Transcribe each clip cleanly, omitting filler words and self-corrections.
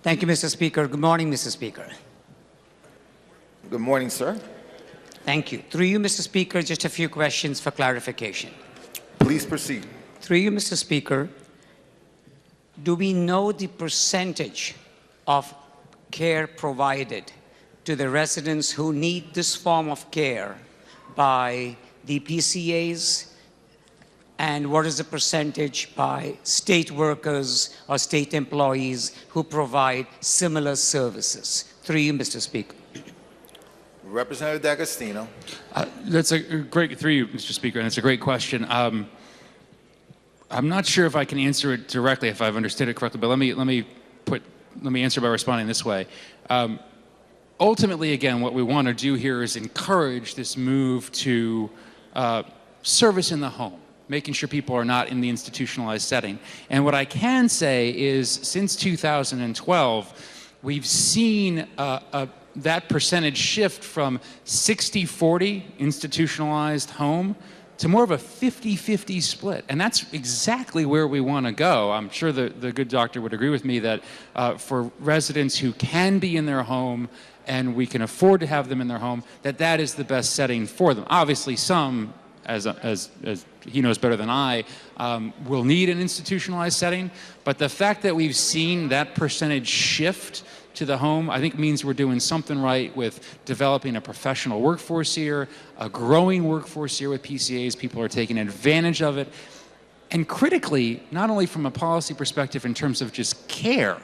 Thank you, Mr. Speaker. Good morning, Mr. Speaker. Good morning, sir. Thank you. Through you, Mr. Speaker, just a few questions for clarification. Please proceed. Through you, Mr. Speaker, do we know the percentage of care provided to the residents who need this form of care by the PCAs? And what is the percentage by state workers or state employees who provide similar services? Through you, Mr. Speaker. Representative D'Agostino. That's a great, through you, Mr. Speaker, and it's a great question. I'm not sure if I can answer it directly, if I've understood it correctly, but let me answer by responding this way. Ultimately, again, what we want to do here is encourage this move to service in the home, making sure people are not in the institutionalized setting. And what I can say is, since 2012, we've seen that percentage shift from 60-40 institutionalized home to more of a 50-50 split. And that's exactly where we want to go. I'm sure the good doctor would agree with me that for residents who can be in their home and we can afford to have them in their home, that is the best setting for them. Obviously, some, as he knows better than I, will need an institutionalized setting. But the fact that we've seen that percentage shift to the home, I think means we're doing something right with developing a professional workforce here, a growing workforce here with PCAs. People are taking advantage of it. And critically, not only from a policy perspective in terms of just care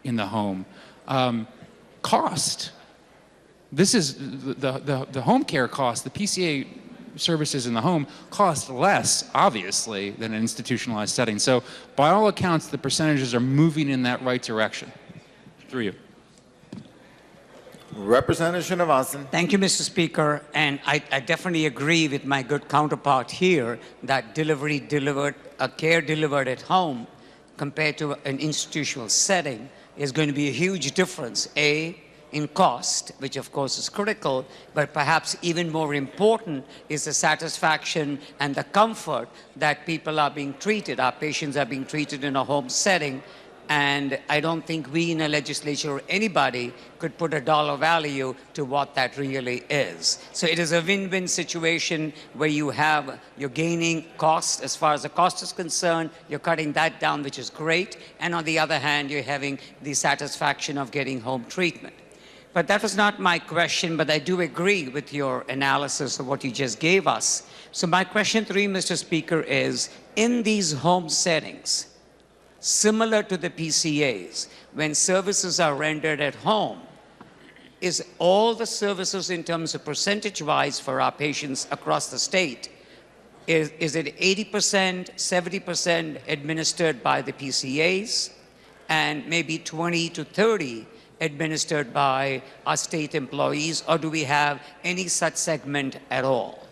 in the home, cost. This is the home care cost, the PCA services in the home cost less, obviously, than an institutionalized setting. So by all accounts, the percentages are moving in that right direction. Through you. Representative Srinivasan. Thank you, Mr. Speaker. And I definitely agree with my good counterpart here that care delivered at home compared to an institutional setting is going to be a huge difference, in cost, which of course is critical, but perhaps even more important is the satisfaction and the comfort that people are being treated, our patients are being treated in a home setting. And I don't think we in a legislature or anybody could put a dollar value to what that really is. So it is a win-win situation where you're gaining cost as far as the cost is concerned, you're cutting that down, which is great. And on the other hand, you're having the satisfaction of getting home treatment. But that was not my question, but I do agree with your analysis of what you just gave us. So my question to you, Mr. Speaker, is in these home settings, similar to the PCAs, when services are rendered at home, is all the services in terms of percentage-wise for our patients across the state, is it 80%, 70% administered by the PCAs, and maybe 20 to 30 administered by our state employees, or do we have any such segment at all?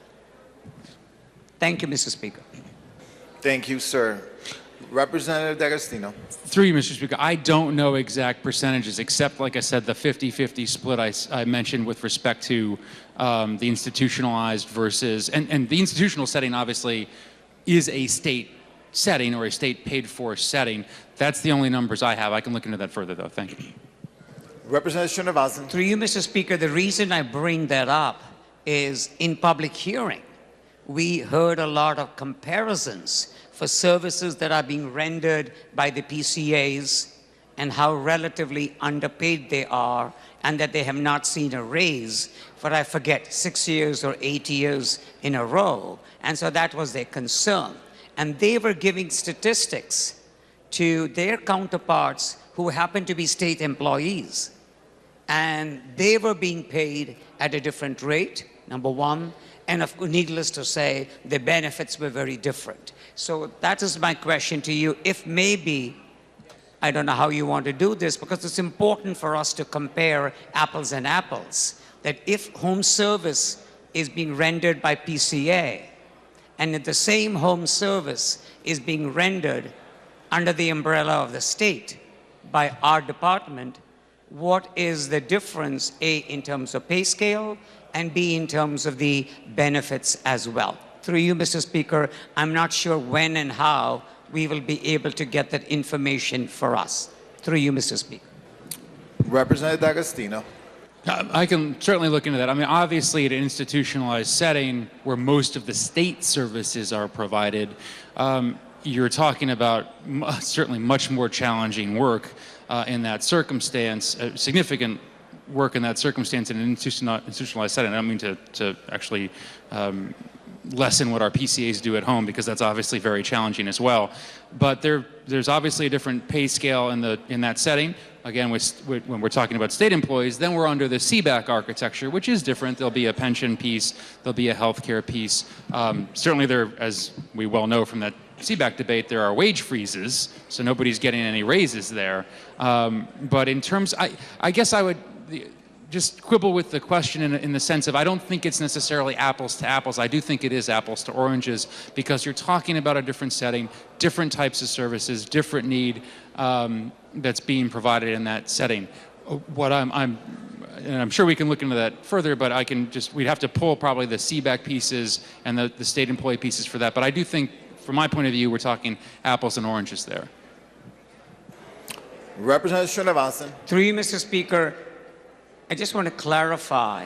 Thank you, Mr. Speaker. Thank you, sir. Representative D'Agostino. Through you, Mr. Speaker, I don't know exact percentages, except, like I said, the 50-50 split I mentioned with respect to the institutionalized versus, and the institutional setting obviously is a state setting or a state paid for setting. That's the only numbers I have. I can look into that further, though. Thank you. Representative Srinivasan. Through you, Mr. Speaker, the reason I bring that up is in public hearing, we heard a lot of comparisons for services that are being rendered by the PCAs and how relatively underpaid they are, and that they have not seen a raise for, I forget, 6 years or 8 years in a row. And so that was their concern. And they were giving statistics to their counterparts who happened to be state employees. And they were being paid at a different rate, number one. And needless to say, the benefits were very different. So that is my question to you. If maybe, I don't know how you want to do this, because it's important for us to compare apples and apples, that if home service is being rendered by PCA, and if the same home service is being rendered under the umbrella of the state by our department, what is the difference, A, in terms of pay scale, and B, in terms of the benefits as well? Through you, Mr. Speaker, I'm not sure when and how we will be able to get that information for us. Through you, Mr. Speaker. Representative D'Agostino. I can certainly look into that. I mean, obviously, at an institutionalized setting where most of the state services are provided, you're talking about certainly much more challenging work in that circumstance, significant work in that circumstance in an institutionalized setting. I don't mean to actually lessen what our PCAs do at home, because that's obviously very challenging as well. But there's obviously a different pay scale in that setting. Again, when we're talking about state employees, then we're under the CBAC architecture, which is different. There'll be a pension piece, there'll be a healthcare piece. Certainly there, as we well know from that CBAC debate, there are wage freezes, so nobody's getting any raises there. But in terms, I guess I would just quibble with the question in the sense of, I don't think it's necessarily apples to apples. I do think it is apples to oranges, because you're talking about a different setting, different types of services, different need that's being provided in that setting. What and I'm sure we can look into that further, but we'd have to pull probably the CBAC pieces and the state employee pieces for that. But I do think, from my point of view, we're talking apples and oranges there. Representative Srinivasan. Through you, Mr. Speaker, I just want to clarify,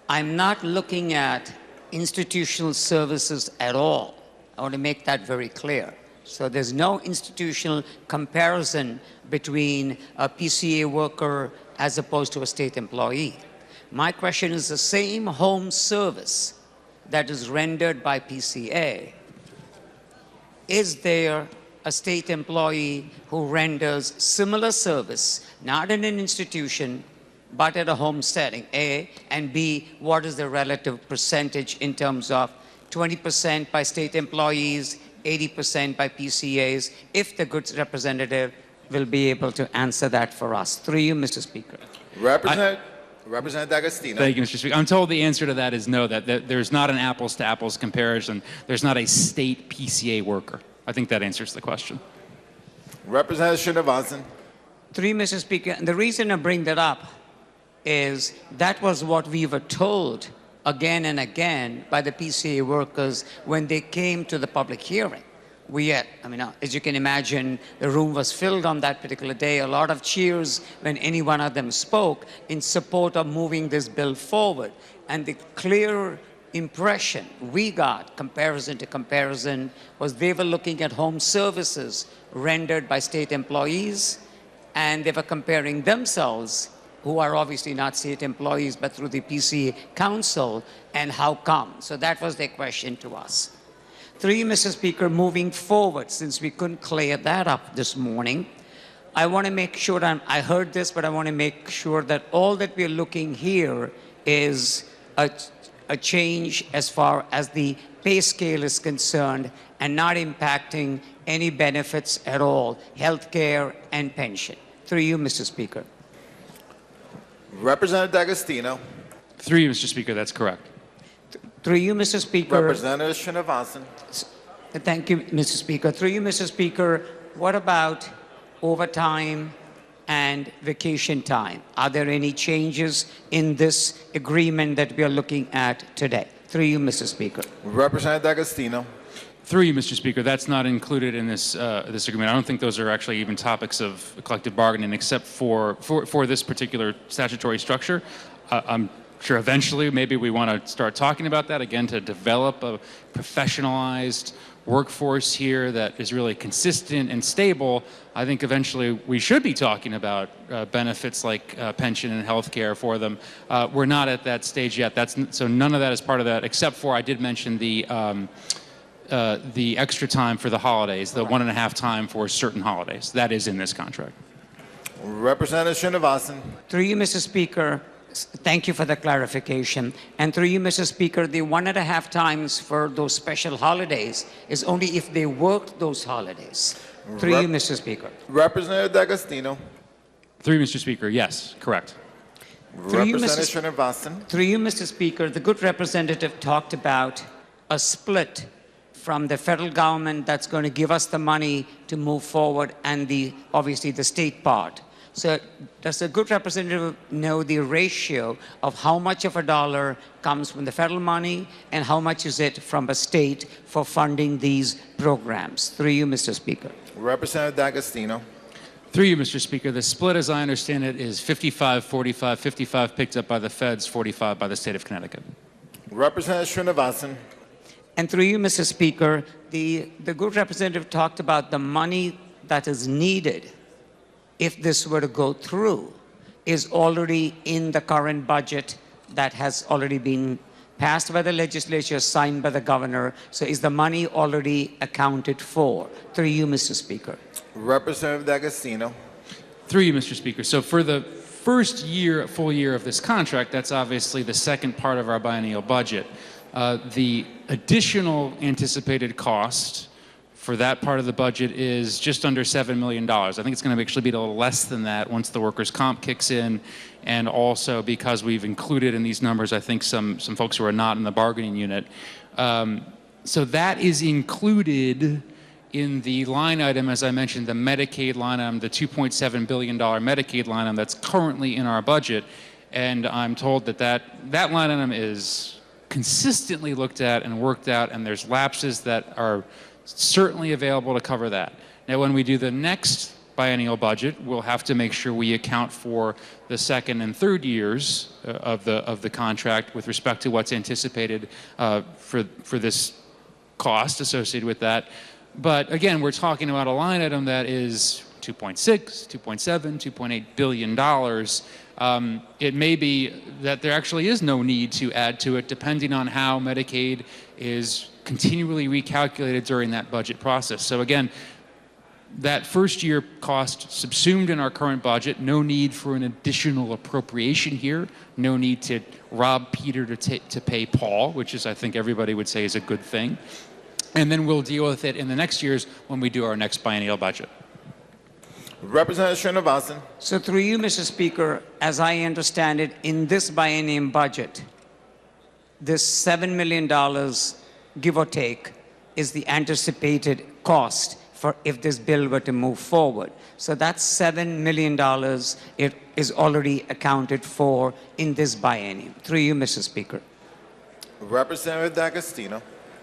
I'm not looking at institutional services at all. I want to make that very clear. So there's no institutional comparison between a PCA worker as opposed to a state employee. My question is the same home service that is rendered by PCA. Is there a state employee who renders similar service, not in an institution, but at a home setting, A, and B, what is the relative percentage in terms of 20% by state employees, 80% by PCAs, if the good representative will be able to answer that for us. Through you, Mr. Speaker. Representative D'Agostino. Thank you, Mr. Speaker. I'm told the answer to that is no, that there's not an apples-to-apples comparison. There's not a state PCA worker. I think that answers the question. Representative Srinivasan. Through you, Mr. Speaker, and the reason I bring that up is that was what we were told again and again by the PCA workers when they came to the public hearing. As you can imagine, the room was filled on that particular day. A lot of cheers when any one of them spoke in support of moving this bill forward. And the clear impression we got, comparison to comparison, was they were looking at home services rendered by state employees, and they were comparing themselves, who are obviously not state employees, but through the PCA Council, and how come? So that was their question to us. Through you, Mr. Speaker, moving forward, since we couldn't clear that up this morning, I want to make sure, I heard this, but I want to make sure that all that we're looking here is a change as far as the pay scale is concerned and not impacting any benefits at all, health care and pension. Through you, Mr. Speaker. Representative D'Agostino. Through you, Mr. Speaker, that's correct. Through you, Mr. Speaker. Representative Srinivasan. Thank you, Mr. Speaker. Through you, Mr. Speaker, what about overtime and vacation time? Are there any changes in this agreement that we are looking at today? Through you, Mr. Speaker. Representative D'Agostino. Through you, Mr. Speaker, that's not included in this this agreement. I don't think those are actually even topics of collective bargaining, except for this particular statutory structure. I'm sure eventually maybe we want to start talking about that again, to develop a professionalized workforce here that is really consistent and stable. I think eventually we should be talking about benefits like pension and health care for them. We're not at that stage yet. So none of that is part of that, except for I did mention the extra time for the holidays, the 1.5 time for certain holidays. That is in this contract. Representative Srinivasan. Through you, Mr. Speaker, thank you for the clarification. And through you, Mr. Speaker, the 1.5 times for those special holidays is only if they worked those holidays. Through you, Mr. Speaker. Representative D'Agostino. Through you, Mr. Speaker, yes, correct. Representative Srinivasan. Through you, Mr. Speaker, the good representative talked about a split from the federal government that's going to give us the money to move forward, and obviously the state part. So does the good representative know the ratio of how much of a dollar comes from the federal money and how much is it from a state for funding these programs? Through you, Mr. Speaker. Representative D'Agostino. Through you, Mr. Speaker, the split, as I understand it, is 55-45, 55 picked up by the feds, 45 by the state of Connecticut. Representative Srinivasan. And through you, Mr. Speaker, the good representative talked about the money that is needed if this were to go through is already in the current budget that has already been passed by the legislature, signed by the governor. So is the money already accounted for? Through you, Mr. Speaker. Representative D'Agostino. Through you, Mr. Speaker. So for the first year, full year of this contract, that's obviously the second part of our biennial budget. The additional anticipated cost for that part of the budget is just under $7 million. I think it's going to actually be a little less than that once the workers' comp kicks in, and also because we've included in these numbers, I think, some folks who are not in the bargaining unit. So that is included in the line item, as I mentioned, the Medicaid line item, the $2.7 billion Medicaid line item that's currently in our budget. And I'm told that that line item is consistently looked at and worked out, and there's lapses that are certainly available to cover that. Now, when we do the next biennial budget, we'll have to make sure we account for the second and third years of the contract with respect to what's anticipated for this cost associated with that. But again, we're talking about a line item that is $2.6, $2.7, $2.8 billion. It may be that there actually is no need to add to it, depending on how Medicaid is continually recalculated during that budget process. So again, that first year cost subsumed in our current budget, no need for an additional appropriation here, no need to rob Peter to pay Paul, which is, I think everybody would say, is a good thing. And then we'll deal with it in the next years when we do our next biennial budget. Representative Srinivasan. So through you, Mr. Speaker, as I understand it, in this biennium budget, this $7 million, give or take, is the anticipated cost for if this bill were to move forward. So that $7 million it is already accounted for in this biennium. Through you, Mr. Speaker. Representative D'Agostino.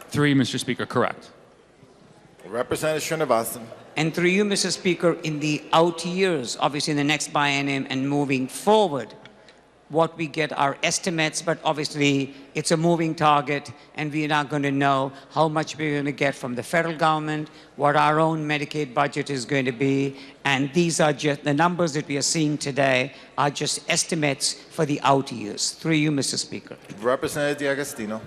Through you, Mr. Speaker, correct. Representative Srinivasan. And through you, Mr. Speaker, in the out years, obviously in the next biennium and moving forward, what we get are estimates, but obviously it's a moving target, and we're not going to know how much we're going to get from the federal government, what our own Medicaid budget is going to be, and these are just, the numbers that we are seeing today are just estimates for the out years. Through you, Mr. Speaker. Representative D'Agostino.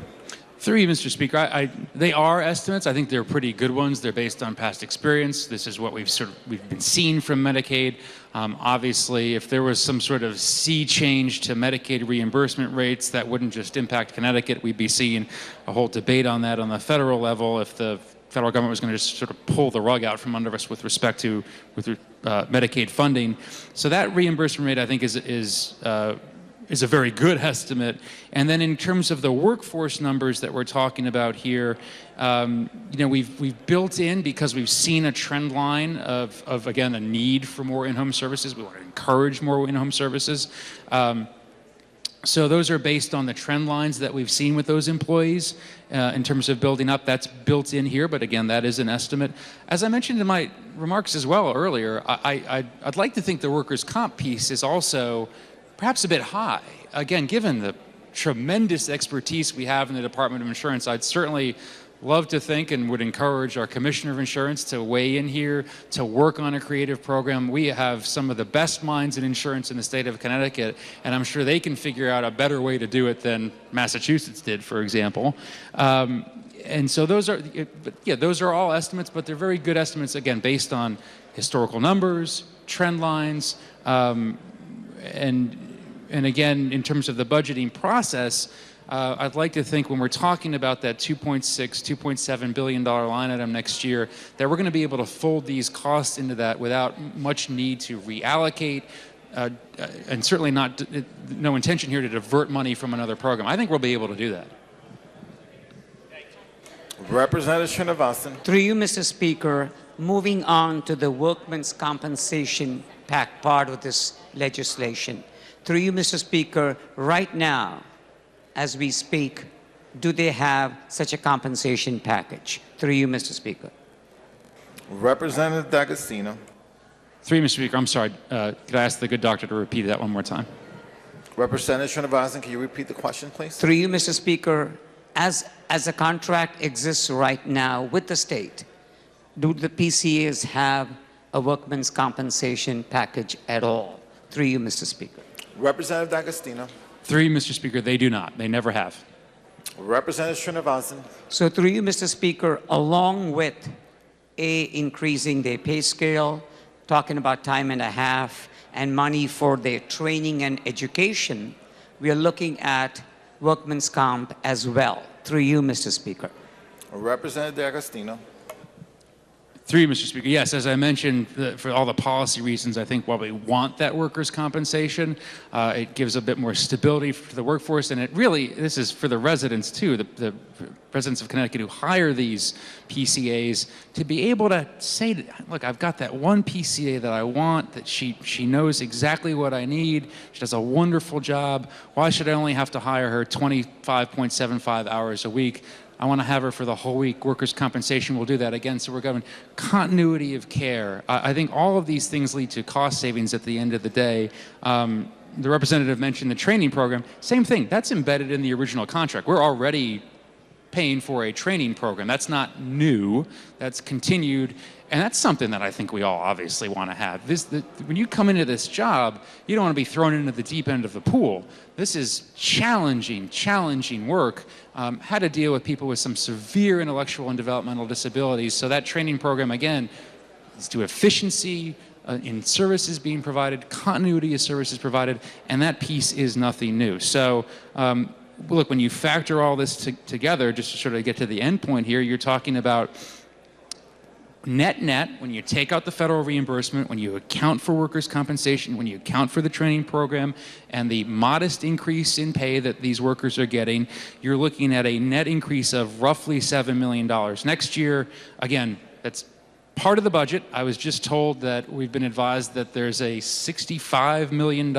Through you, Mr. Speaker, they are estimates. I think they're pretty good ones. They're based on past experience. This is what we've been seeing from Medicaid. Obviously, if there was some sort of sea change to Medicaid reimbursement rates, that wouldn't just impact Connecticut. We'd be seeing a whole debate on that on the federal level if the federal government was going to just sort of pull the rug out from under us with respect to Medicaid funding. So that reimbursement rate, I think, is a very good estimate. And then in terms of the workforce numbers that we're talking about here, we've built in, because we've seen a trend line of again, a need for more in-home services. We want to encourage more in-home services. So those are based on the trend lines that we've seen with those employees in terms of building up. That's built in here, but again, that is an estimate. As I mentioned in my remarks as well earlier, I'd like to think the workers' comp piece is also perhaps a bit high. Again, given the tremendous expertise we have in the Department of Insurance, I'd certainly love to think and would encourage our Commissioner of Insurance to weigh in here, to work on a creative program. We have some of the best minds in insurance in the state of Connecticut, and I'm sure they can figure out a better way to do it than Massachusetts did, for example. And so those are all estimates, but they're very good estimates, again, based on historical numbers, trend lines, and again, in terms of the budgeting process, I'd like to think when we're talking about that $2.6, $2.7 billion line item next year, that we're going to be able to fold these costs into that without much need to reallocate, and certainly no intention here to divert money from another program. I think we'll be able to do that. Representative Srinivasan. Through you, Mr. Speaker, moving on to the workmen's compensation pact part of this legislation. Through you, Mr. Speaker, right now, as we speak, do they have such a compensation package? Through you, Mr. Speaker. Representative D'Agostino. Three, Mr. Speaker. I'm sorry. Could I ask the good doctor to repeat that one more time? Representative Srinivasan, can you repeat the question, please? Through you, Mr. Speaker, as a contract exists right now with the state, do the PCAs have a workman's compensation package at all? Through you, Mr. Speaker. Representative D'Agostino. Three, Mr. Speaker. They do not. They never have. Representative Srinivasan. So through you, Mr. Speaker, along with increasing their pay scale, talking about time and a half, and money for their training and education, we are looking at workman's comp as well. Through you, Mr. Speaker. Representative D'Agostino. Three, Mr. Speaker. Yes, as I mentioned, for all the policy reasons, I think while we want that workers' compensation, it gives a bit more stability for the workforce, and it really, this is for the residents too, the residents of Connecticut who hire these PCAs, to be able to say, look, I've got that one PCA that I want, that she knows exactly what I need, she does a wonderful job, why should I only have to hire her 25.75 hours a week? I want to have her for the whole week. Workers' compensation will do that again. So we're going continuity of care. I think all of these things lead to cost savings at the end of the day. The representative mentioned the training program. Same thing. That's embedded in the original contract. We're already paying for a training program. That's not new. That's continued. And that's something that I think we all obviously want to have. When you come into this job, you don't want to be thrown into the deep end of the pool. This is challenging work. How to deal with people with some severe intellectual and developmental disabilities. So that training program, again, is to efficiency in services being provided, continuity of services provided, and that piece is nothing new. So look, when you factor all this together, just to sort of get to the end point here, you're talking about net, when you take out the federal reimbursement, when you account for workers' compensation, when you account for the training program, and the modest increase in pay that these workers are getting, you're looking at a net increase of roughly $7 million. Next year, again, that's part of the budget. I was just told that we've been advised that there's a $65 million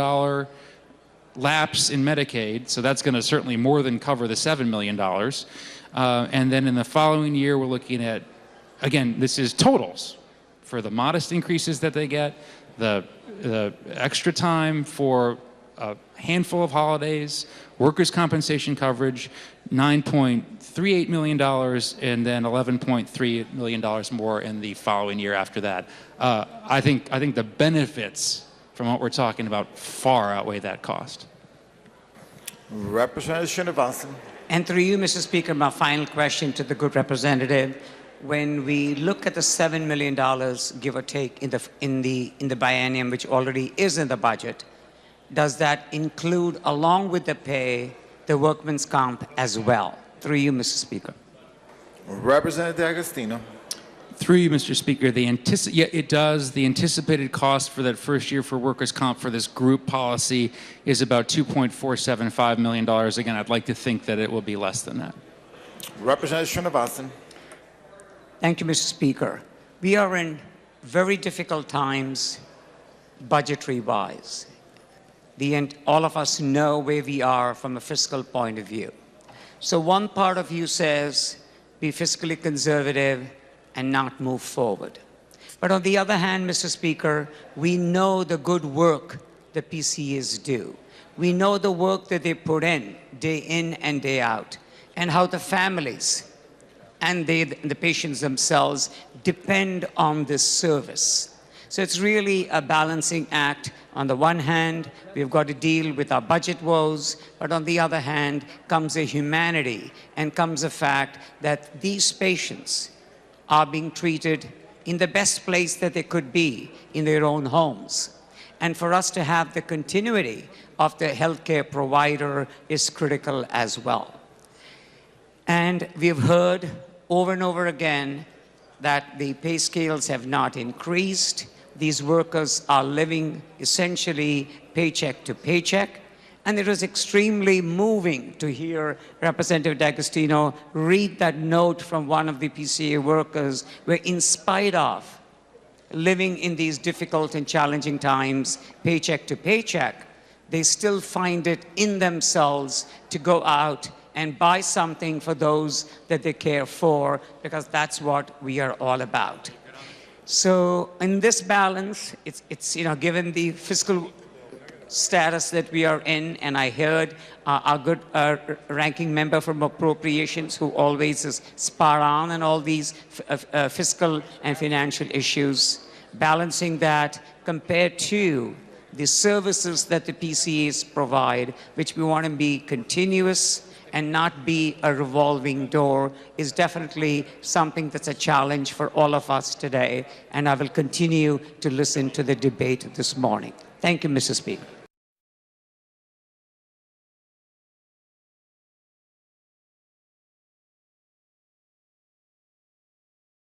lapse in Medicaid, so that's going to certainly more than cover the $7 million. And then in the following year, we're looking at, again, this is totals for the modest increases that they get, the extra time for a handful of holidays, workers' compensation coverage, $9.38 million, and then $11.3 million more in the following year after that. I think the benefits from what we're talking about far outweigh that cost. Representative Srinivasan. And through you, Mr. Speaker, my final question to the good representative. When we look at the $7 million, give or take, in the biennium, which already is in the budget, does that include, along with the pay, the workman's comp as well? Through you, Mr. Speaker. Representative D'Agostino. Through you, Mr. Speaker, yeah, it does. The anticipated cost for that first year for workers' comp for this group policy is about $2.475 million. Again, I'd like to think that it will be less than that. Representative Srinivasan. Thank you, Mr. Speaker. We are in very difficult times, budgetary-wise. All of us know where we are from a fiscal point of view. So one part of you says, be fiscally conservative and not move forward. But on the other hand, Mr. Speaker, we know the good work the PCAs do. We know the work that they put in and day out, and how the families and the patients themselves depend on this service. So it's really a balancing act. On the one hand, we've got to deal with our budget woes, but on the other hand comes a humanity and comes the fact that these patients are being treated in the best place that they could be, in their own homes. And for us to have the continuity of the healthcare provider is critical as well. And we've heard over and over again that the pay scales have not increased. These workers are living essentially paycheck to paycheck. And it was extremely moving to hear Representative D'Agostino read that note from one of the PCA workers, where in spite of living in these difficult and challenging times, paycheck to paycheck, they still find it in themselves to go out and buy something for those that they care for, because that's what we are all about. So in this balance, it's given the fiscal status that we are in, and I heard our good ranking member from Appropriations, who always is spot on on all these fiscal and financial issues, balancing that compared to the services that the PCAs provide, which we want to be continuous and not be a revolving door, is definitely something that's a challenge for all of us today. And I will continue to listen to the debate this morning. Thank you, Mr. Speaker.